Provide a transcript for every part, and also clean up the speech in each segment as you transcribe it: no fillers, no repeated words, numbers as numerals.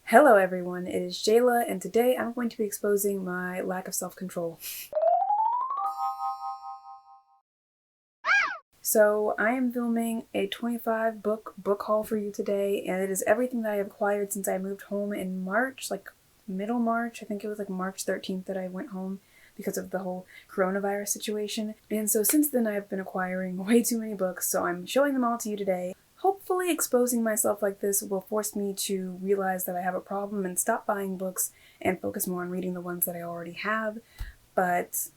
Hello everyone, it is Jayla, and today I'm going to be exposing my lack of self-control. So I am filming a 25 book haul for you today, and it is everything that I have acquired since I moved home in March, like middle March. I think it was like March 13th that I went home because of the whole coronavirus situation. And so since then I've been acquiring way too many books, so I'm showing them all to you today. Hopefully exposing myself like this will force me to realize that I have a problem and stop buying books and focus more on reading the ones that I already have. But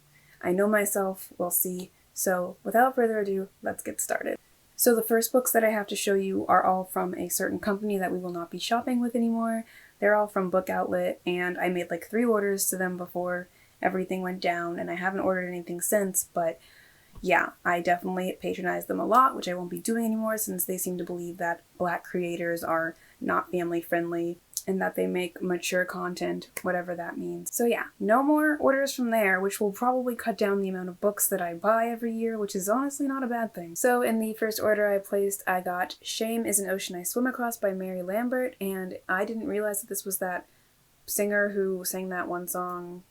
I know myself, we'll see. So without further ado, let's get started. So the first books that I have to show you are all from a certain company that we will not be shopping with anymore. They're all from Book Outlet, and I made like 3 orders to them before everything went down, and I haven't ordered anything since, but yeah, I definitely patronize them a lot, which I won't be doing anymore since they seem to believe that Black creators are not family friendly and that they make mature content, whatever that means. So yeah, no more orders from there, which will probably cut down the amount of books that I buy every year, which is honestly not a bad thing. So in the first order I placed, I got Shame is an Ocean I Swim Across by Mary Lambert, and I didn't realize that this was that singer who sang that one song,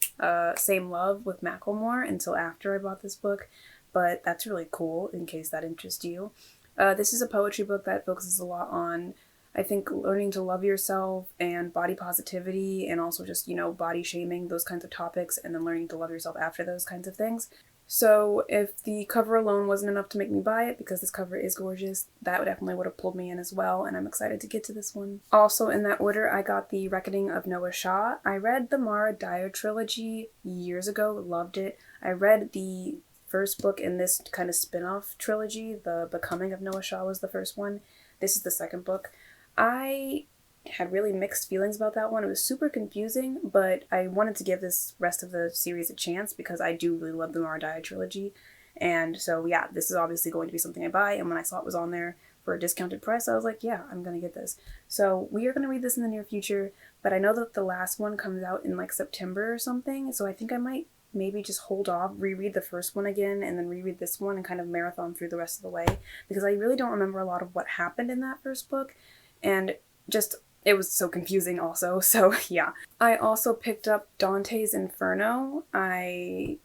Same Love with Macklemore, until after I bought this book. But that's really cool in case that interests you. This is a poetry book that focuses a lot on, I think, learning to love yourself and body positivity and also just, body shaming, those kinds of topics, and then learning to love yourself after those kinds of things. So if the cover alone wasn't enough to make me buy it, because this cover is gorgeous, that definitely would have pulled me in as well, and I'm excited to get to this one. Also in that order, I got The Reckoning of Noah Shaw. I read the Mara Dyer trilogy years ago, loved it. I read the first book in this kind of spin-off trilogy. The Becoming of Noah Shaw was the first one. This is the second book. I had really mixed feelings about that one. It was super confusing, but I wanted to give this rest of the series a chance because I do really love the Mara Dyer trilogy. And so yeah, this is obviously going to be something I buy, and when I saw it was on there for a discounted price, I was like, yeah, I'm gonna get this. So we are gonna read this in the near future, but I know that the last one comes out in like September or something, so I think I might maybe just hold off, reread the first one again, and then reread this one and kind of marathon through the rest of the way, because I really don't remember a lot of what happened in that first book, and just, it was so confusing also, so yeah. I also picked up Dante's Inferno. I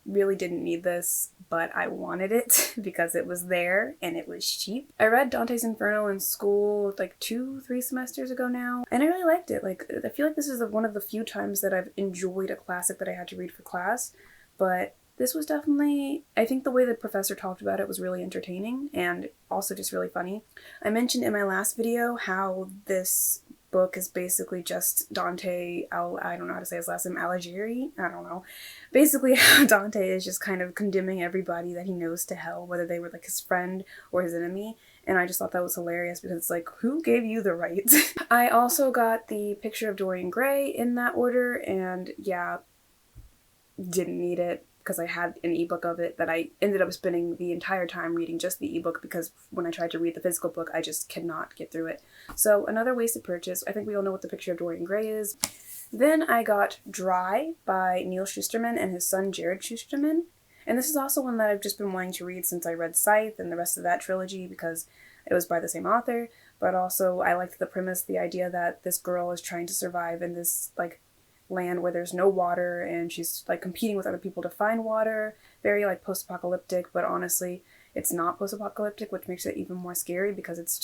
really didn't need this, but I wanted it because it was there and it was cheap. I read Dante's Inferno in school like 2-3 semesters ago now, and I really liked it. Like, I feel like this is one of the few times that I've enjoyed a classic that I had to read for class, but this was definitely, I think the way the professor talked about it was really entertaining and also just really funny. I mentioned in my last video how this book is basically just Dante, I don't know how to say his last name, Alighieri? I don't know. Basically how Dante is just kind of condemning everybody that he knows to hell, whether they were like his friend or his enemy. And I just thought that was hilarious because it's like, who gave you the right? I also got The Picture of Dorian Gray in that order, and yeah, didn't need it because I had an ebook of it that I ended up spending the entire time reading just the ebook because when I tried to read the physical book, I just could not get through it. So another wasted purchase. I think we all know what The Picture of Dorian Gray is. Then I got Dry by Neil Shusterman and his son Jared Shusterman. And this is also one that I've just been wanting to read since I read Scythe and the rest of that trilogy because it was by the same author, but also I liked the premise, the idea that this girl is trying to survive in this like land where there's no water and she's like competing with other people to find water. Very like post-apocalyptic, but honestly it's not post-apocalyptic, which makes it even more scary because it's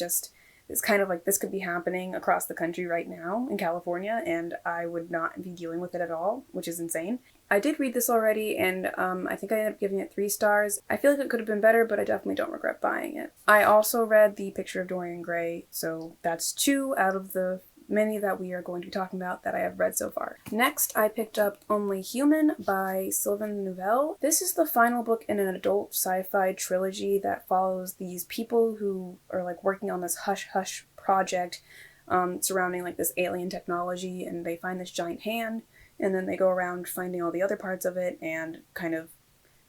kind of like this could be happening across the country right now in California, and I would not be dealing with it at all, which is insane. I did read this already, and I think I ended up giving it 3 stars. I feel like it could have been better, but I definitely don't regret buying it. I also read The Picture of Dorian Gray, so that's 2 out of the many that we are going to be talking about that I have read so far. Next, I picked up Only Human by Sylvain Neuvel. This is the final book in an adult sci-fi trilogy that follows these people who are like working on this hush-hush project surrounding like this alien technology, and they find this giant hand, and then they go around finding all the other parts of it, and kind of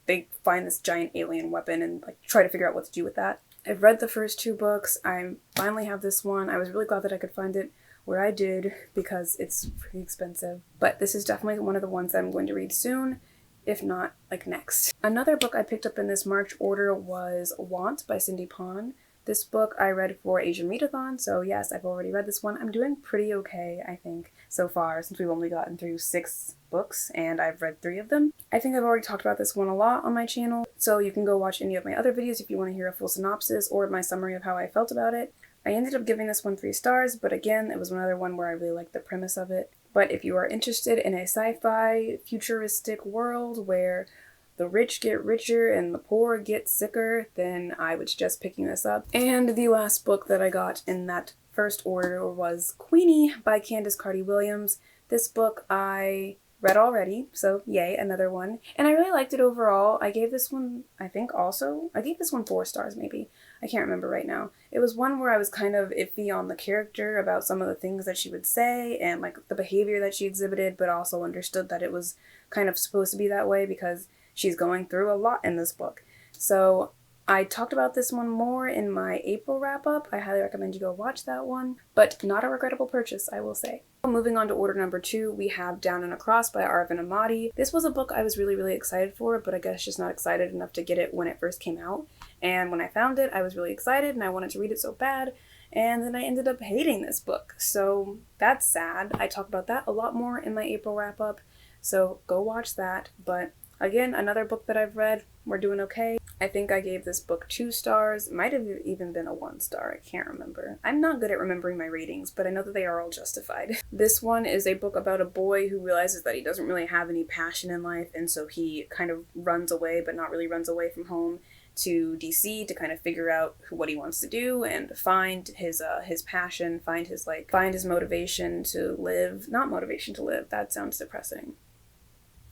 they find this giant alien weapon and like try to figure out what to do with that. I've read the first 2 books. I finally have this one. I was really glad that I could find it where I did because it's pretty expensive. But this is definitely one of the ones that I'm going to read soon, if not like next. Another book I picked up in this March order was Want by Cindy Pon. This book I read for Asian Readathon, so yes, I've already read this one. I'm doing pretty okay, I think, so far, since we've only gotten through 6 books, and I've read 3 of them. I think I've already talked about this one a lot on my channel, so you can go watch any of my other videos if you want to hear a full synopsis or my summary of how I felt about it. I ended up giving this one 3 stars, but again, it was another one where I really liked the premise of it. But if you are interested in a sci-fi, futuristic world where the rich get richer and the poor get sicker, then I would suggest picking this up. And the last book that I got in that first order was Queenie by Candace Carty-Williams. This book I read already, so yay, another one. And I really liked it overall. I gave this one, I gave this one 4 stars maybe. I can't remember right now. It was one where I was kind of iffy on the character about some of the things that she would say and like the behavior that she exhibited, but also understood that it was kind of supposed to be that way because she's going through a lot in this book. So I talked about this one more in my April wrap-up. I highly recommend you go watch that one, but not a regrettable purchase, I will say. Moving on to order number 2, we have Down and Across by Arvin Amati. This was a book I was really excited for, but I guess just not excited enough to get it when it first came out. And when I found it, I was really excited and I wanted to read it so bad, and then I ended up hating this book. So that's sad. I talk about that a lot more in my April wrap-up, so go watch that. But again, another book that I've read, we're doing okay. I think I gave this book 2 stars. It might have even been a 1 star. I can't remember. I'm not good at remembering my ratings, but I know that they are all justified. This one is a book about a boy who realizes that he doesn't really have any passion in life, and so he kind of runs away, but not really runs away from home, to DC to kind of figure out what he wants to do and find his passion, find his motivation to live. Not motivation to live, that sounds depressing.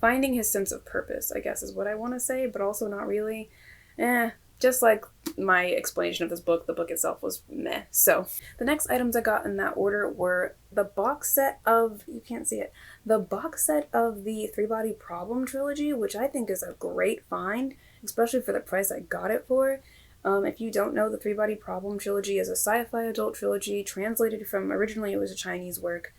Finding his sense of purpose, I guess is what I want to say, but also not really. Just like my explanation of this book, the book itself was meh. So the next items I got in that order were the box set of, you can't see it, the box set of the Three Body Problem trilogy, which I think is a great find, especially for the price I got it for. If you don't know, the Three Body Problem trilogy is a sci-fi adult trilogy translated from, originally it was a Chinese work,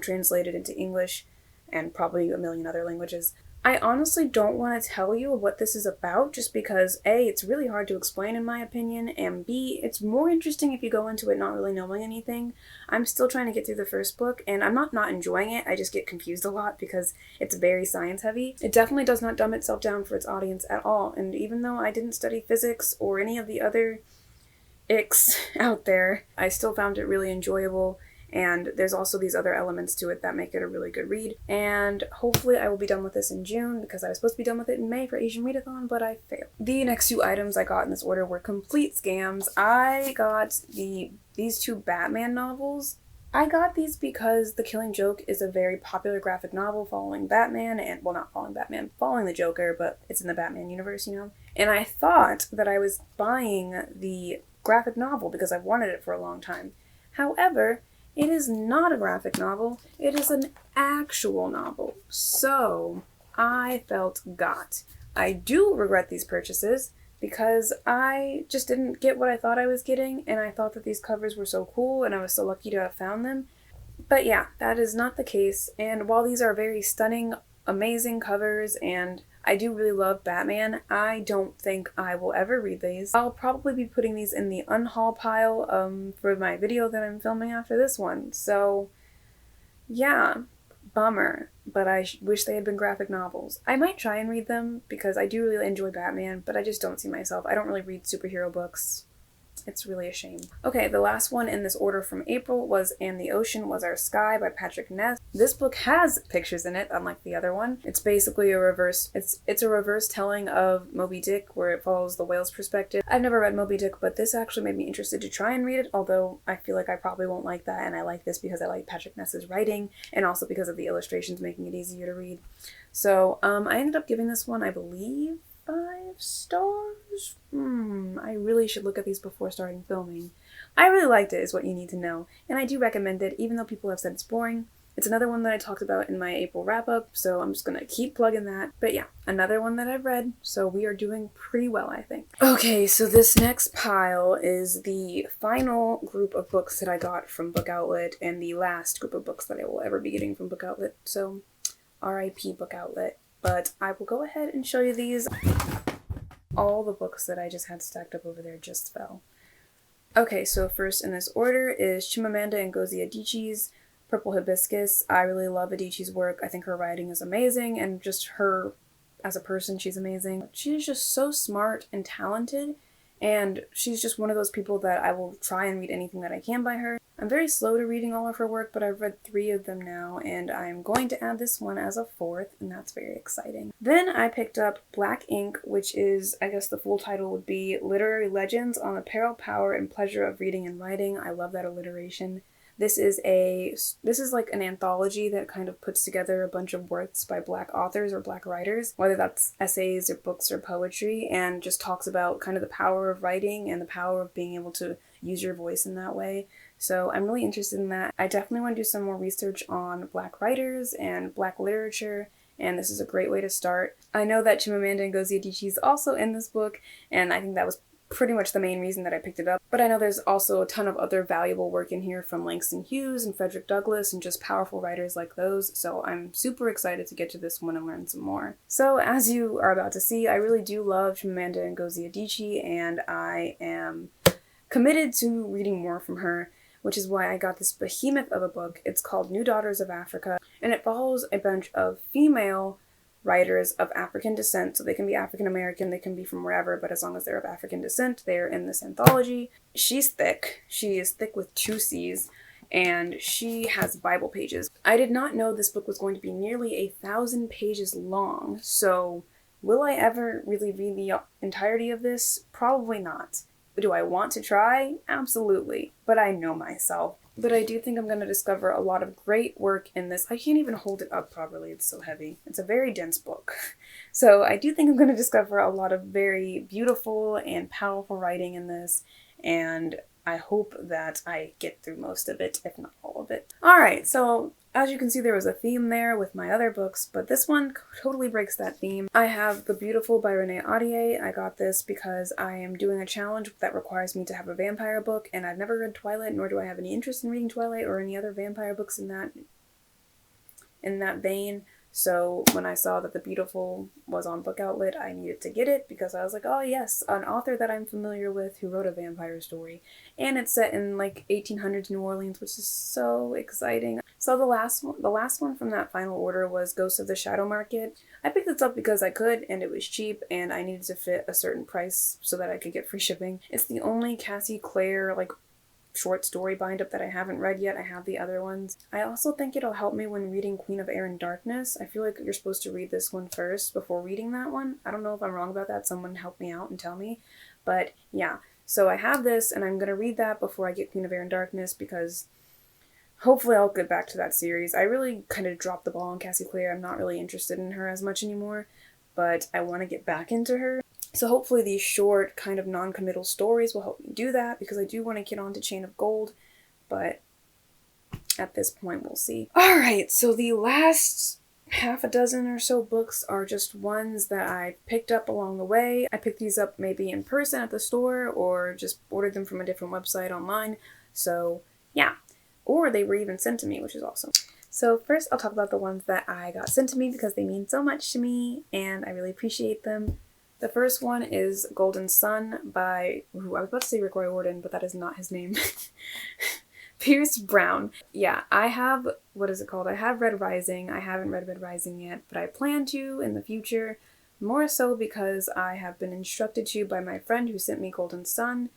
translated into English and probably a million other languages. I honestly don't want to tell you what this is about just because A, it's really hard to explain in my opinion, and B, it's more interesting if you go into it not really knowing anything. I'm still trying to get through the first book, and I'm not enjoying it, I just get confused a lot because it's very science heavy. It definitely does not dumb itself down for its audience at all, and even though I didn't study physics or any of the other icks out there, I still found it really enjoyable. And there's also these other elements to it that make it a really good read. And hopefully I will be done with this in June because I was supposed to be done with it in May for Asian Readathon, but I failed. The next 2 items I got in this order were complete scams. I got these 2 Batman novels. I got these because The Killing Joke is a very popular graphic novel following Batman, and, well, not following Batman, following the Joker, but it's in the Batman universe, you know? And I thought that I was buying the graphic novel because I've wanted it for a long time. However, it is not a graphic novel, it is an actual novel. So, I felt got. I do regret these purchases because I just didn't get what I thought I was getting, and I thought that these covers were so cool and I was so lucky to have found them. But yeah, that is not the case, and while these are very stunning, amazing covers, and I do really love Batman, I don't think I will ever read these. I'll probably be putting these in the unhaul pile for my video that I'm filming after this one. So yeah, bummer, but I wish they had been graphic novels. I might try and read them because I do really enjoy Batman, but I just don't see myself. I don't really read superhero books. It's really a shame. Okay, the last one in this order from April was And the Ocean Was Our Sky by Patrick Ness. This book has pictures in it, unlike the other one. It's basically a reverse, it's a reverse telling of Moby Dick where it follows the whale's perspective. I've never read Moby Dick, but this actually made me interested to try and read it, although I feel like I probably won't like that, and I like this because I like Patrick Ness's writing, and also because of the illustrations making it easier to read. So, I ended up giving this one, I believe, 5 stars? I really should look at these before starting filming. I really liked it is what you need to know, and I do recommend it even though people have said it's boring. It's another one that I talked about in my April wrap-up, so I'm just gonna keep plugging that. But yeah, another one that I've read, so we are doing pretty well, I think. Okay, so this next pile is the final group of books that I got from Book Outlet, and the last group of books that I will ever be getting from Book Outlet, so RIP Book Outlet. But I will go ahead and show you these. All the books that I just had stacked up over there just fell. Okay, so first in this order is Chimamanda Ngozi Adichie's Purple Hibiscus. I really love Adichie's work. I think her writing is amazing, and just her as a person, she's amazing. She's just so smart and talented, and she's just one of those people that I will try and read anything that I can by her. I'm very slow to reading all of her work, but I've read 3 of them now, and I'm going to add this one as a 4th, and that's very exciting. Then I picked up Black Ink, which is, I guess the full title would be Literary Legends on the Peril, Power, and Pleasure of Reading and Writing. I love that alliteration. This is like an anthology that kind of puts together a bunch of works by Black authors or Black writers, whether that's essays or books or poetry, and just talks about kind of the power of writing and the power of being able to use your voice in that way. So I'm really interested in that. I definitely want to do some more research on Black writers and Black literature, and this is a great way to start. I know that Chimamanda Ngozi Adichie is also in this book, and I think that was pretty much the main reason that I picked it up. But I know there's also a ton of other valuable work in here from Langston Hughes and Frederick Douglass and just powerful writers like those, so I'm super excited to get to this one and learn some more. So as you are about to see, I really do love Chimamanda Ngozi Adichie, and I am committed to reading more from her, which is why I got this behemoth of a book. It's called New Daughters of Africa, and it follows a bunch of female writers of African descent, so they can be African American, they can be from wherever, but as long as they're of African descent, they're in this anthology. She's thick. She is thick with 2 C's, and she has Bible pages. I did not know this book was going to be nearly 1,000 pages long, so will I ever really read the entirety of this? Probably not. Do I want to try? Absolutely. But I know myself. But I do think I'm going to discover a lot of great work in this. I can't even hold it up properly. It's so heavy. It's a very dense book. So I do think I'm going to discover a lot of very beautiful and powerful writing in this. And I hope that I get through most of it, if not all of it. Alright, so as you can see, there was a theme there with my other books, but this one totally breaks that theme. I have The Beautiful by Renee Ahdieh. I got this because I am doing a challenge that requires me to have a vampire book, and I've never read Twilight, nor do I have any interest in reading Twilight or any other vampire books in that vein. So when I saw that The Beautiful was on Book Outlet, I needed to get it because I was like, oh yes, an author that I'm familiar with who wrote a vampire story. And it's set in like 1800s New Orleans, which is so exciting. So the last one from that final order was Ghosts of the Shadow Market. I picked this up because I could, and it was cheap, and I needed to fit a certain price so that I could get free shipping. It's the only Cassie Clare short story bind-up that I haven't read yet. I have the other ones. I also think it'll help me when reading Queen of Air and Darkness. I feel like you're supposed to read this one first before reading that one. I don't know if I'm wrong about that. Someone help me out and tell me. But yeah, so I have this, and I'm going to read that before I get Queen of Air and Darkness because hopefully I'll get back to that series. I really kind of dropped the ball on Cassie Clare. I'm not really interested in her as much anymore, but I want to get back into her. So hopefully these short, kind of non-committal stories will help me do that, because I do want to get on to Chain of Gold, but at this point we'll see. Alright, so the last half a dozen or so books are just ones that I picked up along the way. I picked these up maybe in person at the store, or just ordered them from a different website online, so yeah. Or they were even sent to me, which is awesome. So first I'll talk about the ones that I got sent to me because they mean so much to me, and I really appreciate them. The first one is Golden Sun by, I was about to say Rick Riordan, but that is not his name. Pierce Brown. Yeah, I have, what is it called? I have Red Rising. I haven't read Red Rising yet, but I plan to in the future. More so because I have been instructed to by my friend who sent me Golden Sun.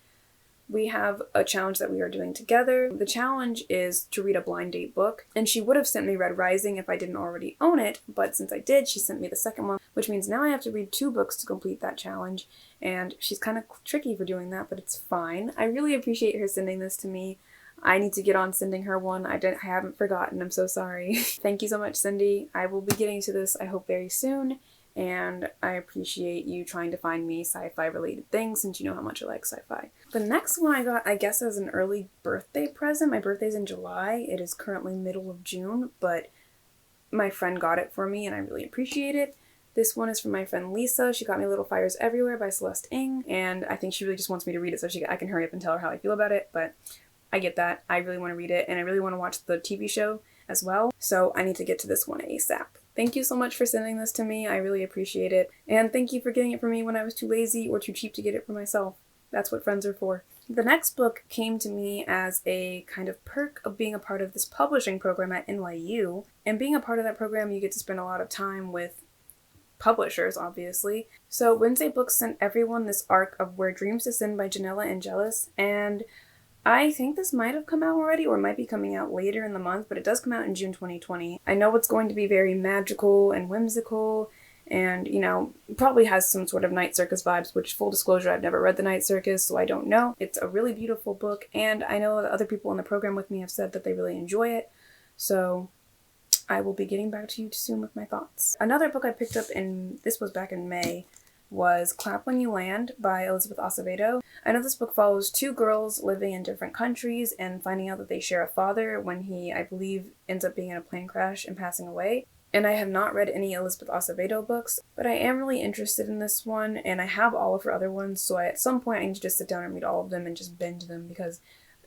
We have a challenge that we are doing together. The challenge is to read a blind date book, and she would have sent me Red Rising if I didn't already own it, but since I did, she sent me the second one, which means now I have to read 2 books to complete that challenge, and she's kind of tricky for doing that, but it's fine. I really appreciate her sending this to me. I need to get on sending her one. I haven't forgotten. I'm so sorry. Thank you so much, Cindy. I will be getting to this, I hope, very soon. And I appreciate you trying to find me sci-fi related things since you know how much I like sci-fi. The next one I got, I guess, as an early birthday present. My birthday's in July. It is currently middle of June, but my friend got it for me and I really appreciate it. This one is from my friend Lisa. She got me Little Fires Everywhere by Celeste Ng, and I think she really just wants me to read it so I can hurry up and tell her how I feel about it, but I get that. I really want to read it, and I really want to watch the TV show as well, so I need to get to this one ASAP. Thank you so much for sending this to me. I really appreciate it. And thank you for getting it for me when I was too lazy or too cheap to get it for myself. That's what friends are for. The next book came to me as a kind of perk of being a part of this publishing program at NYU. And being a part of that program, you get to spend a lot of time with publishers, obviously. So Wednesday Books sent everyone this arc of Where Dreams Descend by Janella Angelis, and I think this might have come out already or might be coming out later in the month, but it does come out in June 2020. I know it's going to be very magical and whimsical and, you know, probably has some sort of Night Circus vibes, which, full disclosure, I've never read The Night Circus, so I don't know. It's a really beautiful book, and I know that other people in the program with me have said that they really enjoy it, so I will be getting back to you soon with my thoughts. Another book I picked up this was back in May, was Clap When You Land by Elizabeth Acevedo. I know this book follows two girls living in different countries and finding out that they share a father when he, I believe, ends up being in a plane crash and passing away. And I have not read any Elizabeth Acevedo books, but I am really interested in this one, and I have all of her other ones, so at some point I need to just sit down and read all of them and just binge them, because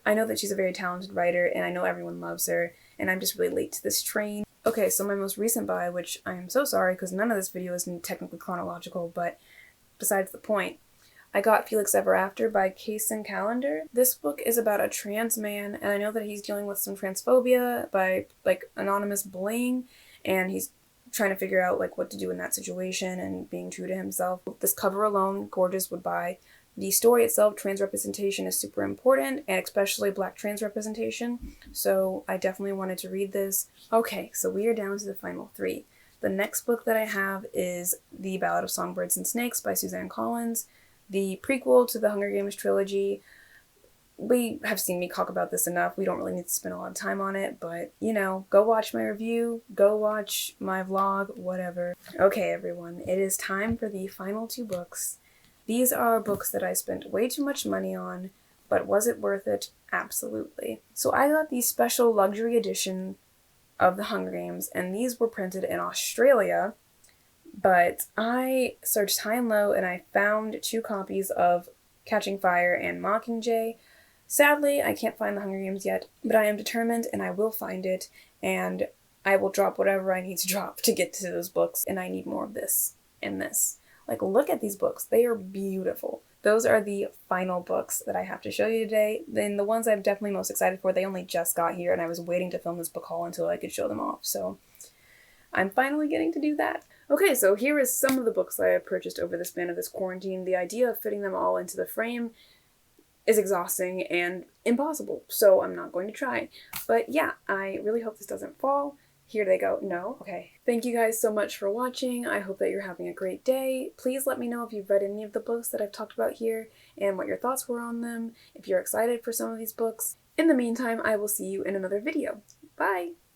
I know that she's a very talented writer, and I know everyone loves her, and I'm just really late to this train. Okay, so my most recent buy, which I am so sorry because none of this video is technically chronological, but besides the point, I got Felix Ever After by Kaysen Callender. This book is about a trans man, and I know that he's dealing with some transphobia by, like, anonymous bullying, and he's trying to figure out, like, what to do in that situation and being true to himself. This cover alone, gorgeous, would buy. The story itself, trans representation is super important, and especially Black trans representation, so I definitely wanted to read this. Okay, so we are down to the final three. The next book that I have is The Ballad of Songbirds and Snakes by Suzanne Collins, the prequel to the Hunger Games trilogy. We have seen me talk about this enough. We don't really need to spend a lot of time on it, but, you know, go watch my review, go watch my vlog, whatever. Okay, everyone, it is time for the final two books. These are books that I spent way too much money on, but was it worth it? Absolutely. So I got the special luxury edition of the Hunger Games, and these were printed in Australia, but I searched high and low and I found 2 copies of Catching Fire and Mockingjay. Sadly, I can't find the Hunger Games yet, but I am determined and I will find it, and I will drop whatever I need to drop to get to those books, and I need more of this and this. Like, look at these books. They are beautiful. Those are the final books that I have to show you today. Then the ones I'm definitely most excited for, they only just got here, and I was waiting to film this book haul until I could show them off, so I'm finally getting to do that. Okay, so here is some of the books that I have purchased over the span of this quarantine. The idea of fitting them all into the frame is exhausting and impossible, so I'm not going to try. But yeah, I really hope this doesn't fall. Here they go. No? Okay. Thank you guys so much for watching. I hope that you're having a great day. Please let me know if you've read any of the books that I've talked about here and what your thoughts were on them, if you're excited for some of these books. In the meantime, I will see you in another video. Bye!